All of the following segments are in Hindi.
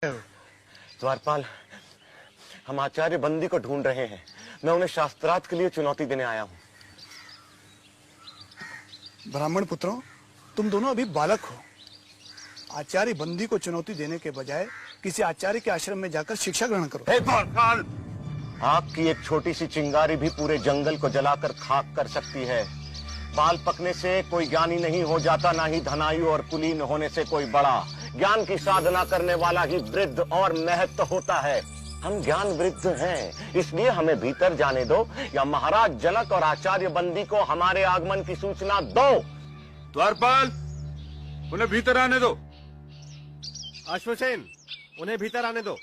द्वारपाल, हम आचार्य बंदी को ढूंढ रहे हैं। मैं उन्हें शास्त्रार्थ के लिए चुनौती देने आया हूँ। ब्राह्मण पुत्रों, तुम दोनों अभी बालक हो। आचार्य बंदी को चुनौती देने के बजाय किसी आचार्य के आश्रम में जाकर शिक्षा ग्रहण करो। द्वारपाल, आपकी एक छोटी सी चिंगारी भी पूरे जंगल को जलाकर खाक कर सकती है। बाल पकने से कोई ज्ञानी नहीं हो जाता, ना ही धनायु और कुलीन होने से कोई बड़ा। ज्ञान की साधना करने वाला ही वृद्ध और महत्व होता है। हम ज्ञान वृद्ध हैं, इसलिए हमें भीतर जाने दो, या महाराज जनक और आचार्य बंदी को हमारे आगमन की सूचना दो। द्वारपाल, उन्हें भीतर आने दो। अश्वसेन, उन्हें भीतर आने दो।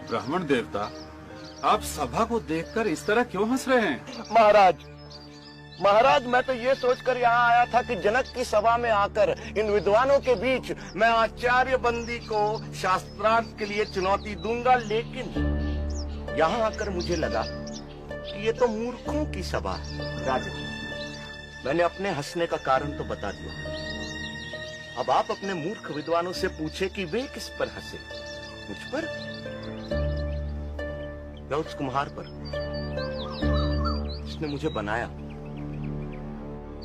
ब्राह्मण देवता, आप सभा को देखकर इस तरह क्यों हंस रहे हैं? महाराज, मैं तो ये सोचकर यहाँ आया था कि जनक की सभा में आकर इन विद्वानों के बीच मैं आचार्य बंदी को शास्त्रार्थ के लिए चुनौती दूंगा, लेकिन यहाँ आकर मुझे लगा कि ये तो मूर्खों की सभा है। राजन, मैंने अपने हंसने का कारण तो बता दिया। अब आप अपने मूर्ख विद्वानों से पूछे कि वे किस पर हंसे, मुझ पर या उस कुम्हार पर जिसने मुझे बनाया?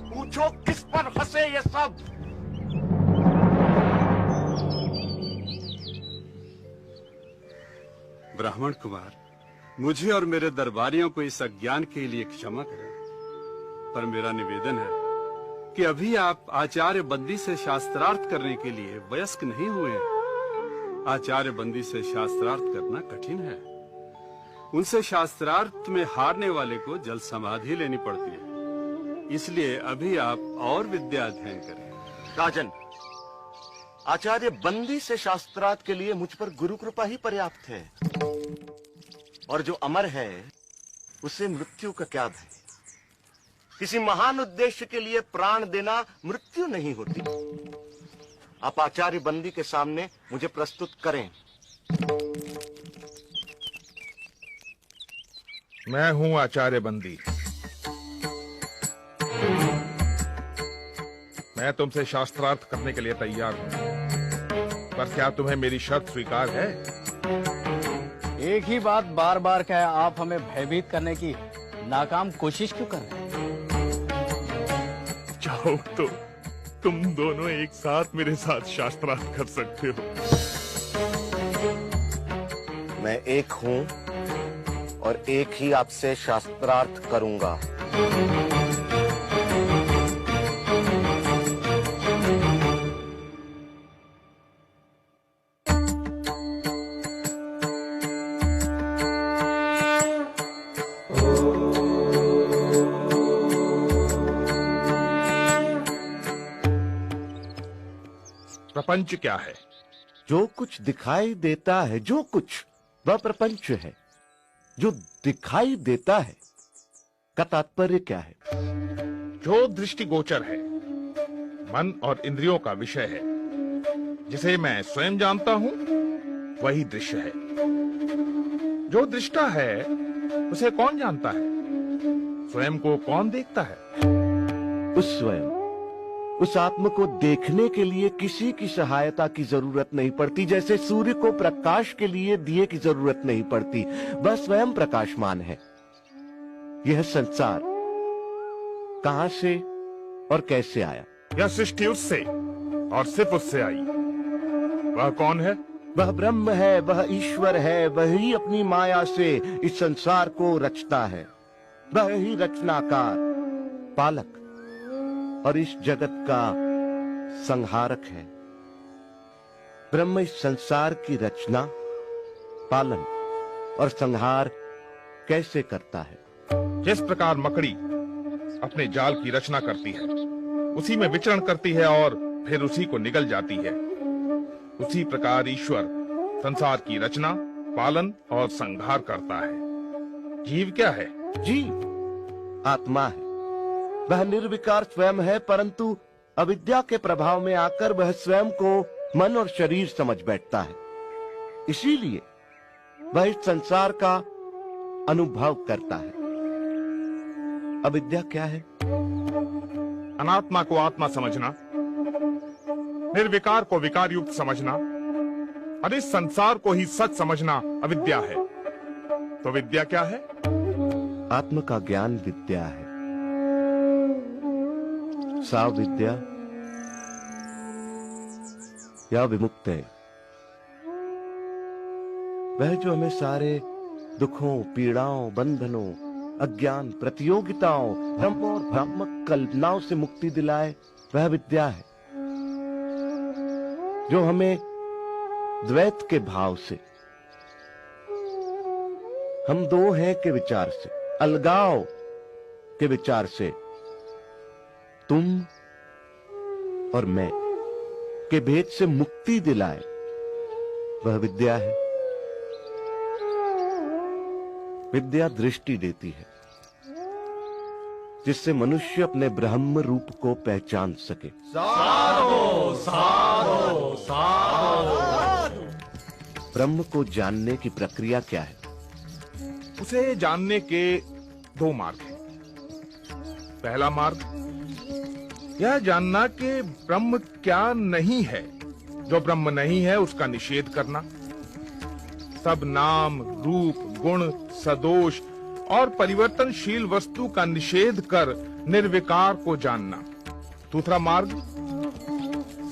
पूछो किस पर हंसे ये सब। ब्राह्मण कुमार, मुझे और मेरे दरबारियों को इस अज्ञान के लिए क्षमा करें, पर मेरा निवेदन है कि अभी आप आचार्य बंदी से शास्त्रार्थ करने के लिए वयस्क नहीं हुए हैं। आचार्य बंदी से शास्त्रार्थ करना कठिन है। उनसे शास्त्रार्थ में हारने वाले को जल समाधि लेनी पड़ती है। इसलिए अभी आप और विद्या अध्ययन करें। राजन, आचार्य बंदी से शास्त्रार्थ के लिए मुझ पर गुरु कृपा ही पर्याप्त है, और जो अमर है उसे मृत्यु का क्या भय। किसी महान उद्देश्य के लिए प्राण देना मृत्यु नहीं होती। आप आचार्य बंदी के सामने मुझे प्रस्तुत करें। मैं हूं आचार्य बंदी। मैं तुमसे शास्त्रार्थ करने के लिए तैयार हूं, पर क्या तुम्हें मेरी शर्त स्वीकार है? एक ही बात बार बार कहे, आप हमें भयभीत करने की नाकाम कोशिश क्यों कर रहे हैं? चाहो तो तुम दोनों एक साथ मेरे साथ शास्त्रार्थ कर सकते हो। मैं एक हूं और एक ही आपसे शास्त्रार्थ करूंगा। प्रपंच क्या है? जो कुछ दिखाई देता है, जो कुछ, वह प्रपंच है। जो दिखाई देता है का तात्पर्य क्या है? जो दृष्टिगोचर है, मन और इंद्रियों का विषय है, जिसे मैं स्वयं जानता हूं, वही दृश्य है। जो दृष्टा है उसे कौन जानता है? स्वयं को कौन देखता है? उस स्वयं, उस आत्म को देखने के लिए किसी की सहायता की जरूरत नहीं पड़ती। जैसे सूर्य को प्रकाश के लिए दिए की जरूरत नहीं पड़ती, वह स्वयं प्रकाशमान है। यह संसार कहां से और कैसे आया? यह सृष्टि उससे और सिर्फ उससे आई। वह कौन है? वह ब्रह्म है, वह ईश्वर है। वही अपनी माया से इस संसार को रचता है। वह ही रचनाकार, पालक और इस जगत का संहारक है। ब्रह्म इस संसार की रचना, पालन और संहार कैसे करता है? जिस प्रकार मकड़ी अपने जाल की रचना करती है, उसी में विचरण करती है और फिर उसी को निगल जाती है, उसी प्रकार ईश्वर संसार की रचना, पालन और संहार करता है। जीव क्या है? जीव आत्मा है। वह निर्विकार स्वयं है, परंतु अविद्या के प्रभाव में आकर वह स्वयं को मन और शरीर समझ बैठता है। इसीलिए वह इस संसार का अनुभव करता है। अविद्या क्या है? अनात्मा को आत्मा समझना, निर्विकार को विकार युक्त समझना और इस संसार को ही सच समझना अविद्या है। तो विद्या क्या है? आत्म का ज्ञान विद्या है। सा विद्या या विमुक्त है, वह जो हमें सारे दुखों, पीड़ाओं, बंधनों, अज्ञान, प्रतियोगिताओं, भ्रम और भ्रामक कल्पनाओं से मुक्ति दिलाए, वह विद्या है। जो हमें द्वैत के भाव से, हम दो हैं के विचार से, अलगाव के विचार से, तुम और मैं के भेद से मुक्ति दिलाए, वह विद्या है। विद्या दृष्टि देती है, जिससे मनुष्य अपने ब्रह्म रूप को पहचान सके। साधो साधो साधो। ब्रह्म को जानने की प्रक्रिया क्या है? उसे जानने के दो मार्ग हैं। पहला मार्ग यह जानना कि ब्रह्म क्या नहीं है। जो ब्रह्म नहीं है उसका निषेध करना, सब नाम, रूप, गुण, सदोष और परिवर्तनशील वस्तु का निषेध कर निर्विकार को जानना। दूसरा मार्ग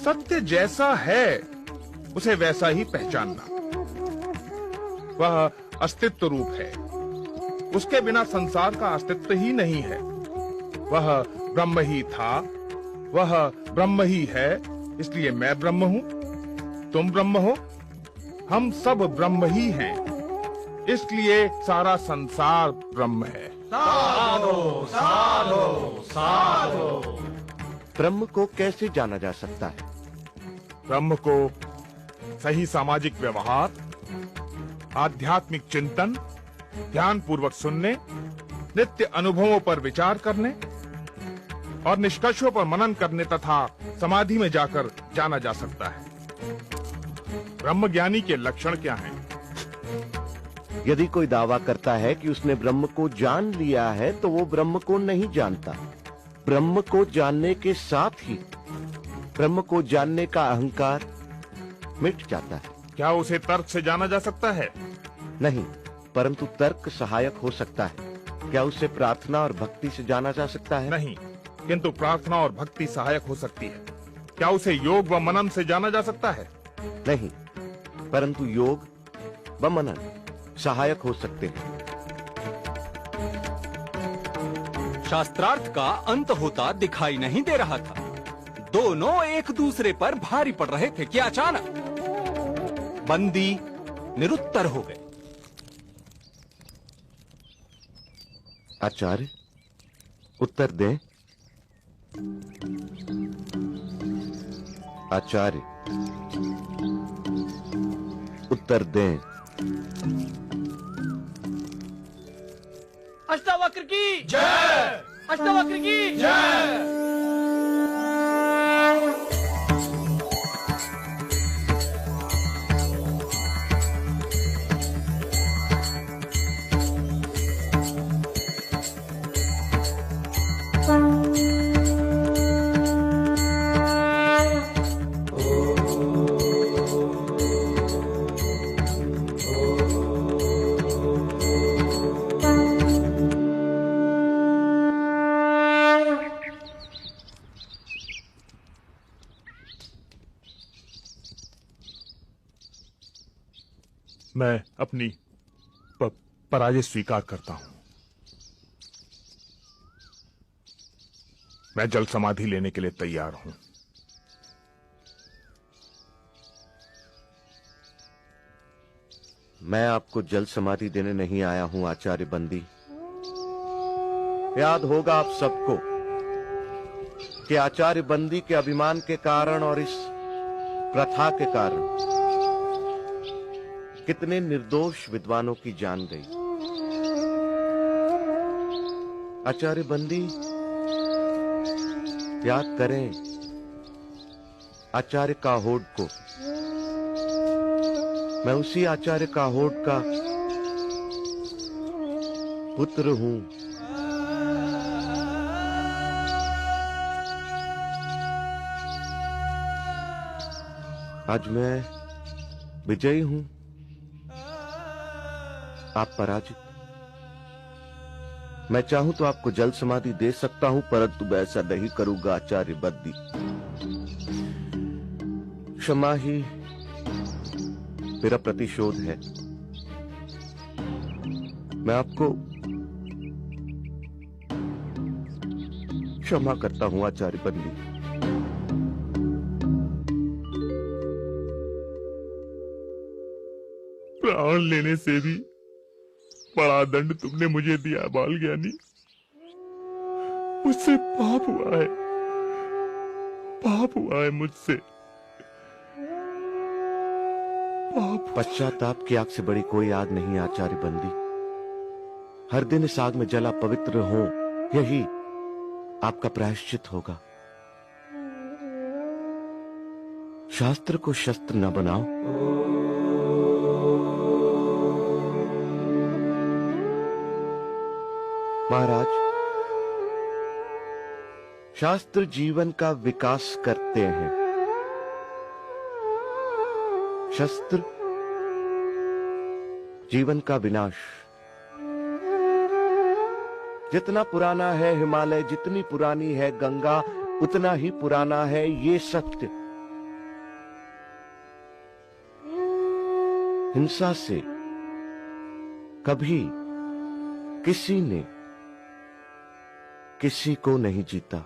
सत्य जैसा है उसे वैसा ही पहचानना। वह अस्तित्व रूप है, उसके बिना संसार का अस्तित्व ही नहीं है। वह ब्रह्म ही था, वह ब्रह्म ही है, इसलिए मैं ब्रह्म हूं, तुम ब्रह्म हो, हम सब ब्रह्म ही हैं, इसलिए सारा संसार ब्रह्म है। साधो साधो साधो। ब्रह्म को कैसे जाना जा सकता है? ब्रह्म को सही सामाजिक व्यवहार, आध्यात्मिक चिंतन, ध्यान पूर्वक सुनने, नित्य अनुभवों पर विचार करने और निष्कर्षों पर मनन करने तथा समाधि में जाकर जाना जा सकता है। ब्रह्म ज्ञानी के लक्षण क्या हैं? यदि कोई दावा करता है कि उसने ब्रह्म को जान लिया है, तो वो ब्रह्म को नहीं जानता। ब्रह्म को जानने के साथ ही ब्रह्म को जानने का अहंकार मिट जाता है। क्या उसे तर्क से जाना जा सकता है? नहीं, परंतु तर्क सहायक हो सकता है। क्या उसे प्रार्थना और भक्ति से जाना जा सकता है? नहीं, किंतु प्रार्थना और भक्ति सहायक हो सकती है। क्या उसे योग व मनन से जाना जा सकता है? नहीं, परंतु योग व मनन सहायक हो सकते हैं। शास्त्रार्थ का अंत होता दिखाई नहीं दे रहा था। दोनों एक दूसरे पर भारी पड़ रहे थे कि अचानक बंदी निरुत्तर हो गए। आचार्य, उत्तर दें। आचार्य, उत्तर दें। अष्टावक्र की जय। अष्टावक्र की जय। मैं अपनी पराजय स्वीकार करता हूं। मैं जल समाधि लेने के लिए तैयार हूं। मैं आपको जल समाधि देने नहीं आया हूं आचार्य बंदी। याद होगा आप सबको कि आचार्य बंदी के अभिमान के कारण और इस प्रथा के कारण कितने निर्दोष विद्वानों की जान गई। आचार्य बंदी, याद करें आचार्य काहोड को। मैं उसी आचार्य काहोड का पुत्र हूं। आज मैं विजयी हूं, आप पराजित। मैं चाहूं तो आपको जल समाधि दे सकता हूं, परंतु मैं ऐसा नहीं करूंगा आचार्य बंदी। क्षमा ही मेरा प्रतिशोध है। मैं आपको क्षमा करता हूं आचार्य बंदी। प्राण लेने से भी बड़ा दंड तुमने मुझे दिया बाल ज्ञानी। मुझसे पाप हुआ है, पाप हुआ है मुझसे। पश्चाताप की आग से बड़ी कोई आग नहीं आचार्य बंदी। हर दिन इस आग में जला पवित्र हो, यही आपका प्रायश्चित होगा। शास्त्र को शस्त्र न बनाओ। महाराज, शास्त्र जीवन का विकास करते हैं, शस्त्र जीवन का विनाश। जितना पुराना है हिमालय, जितनी पुरानी है गंगा, उतना ही पुराना है ये सत्य। हिंसा से कभी किसी ने किसी को नहीं जीता।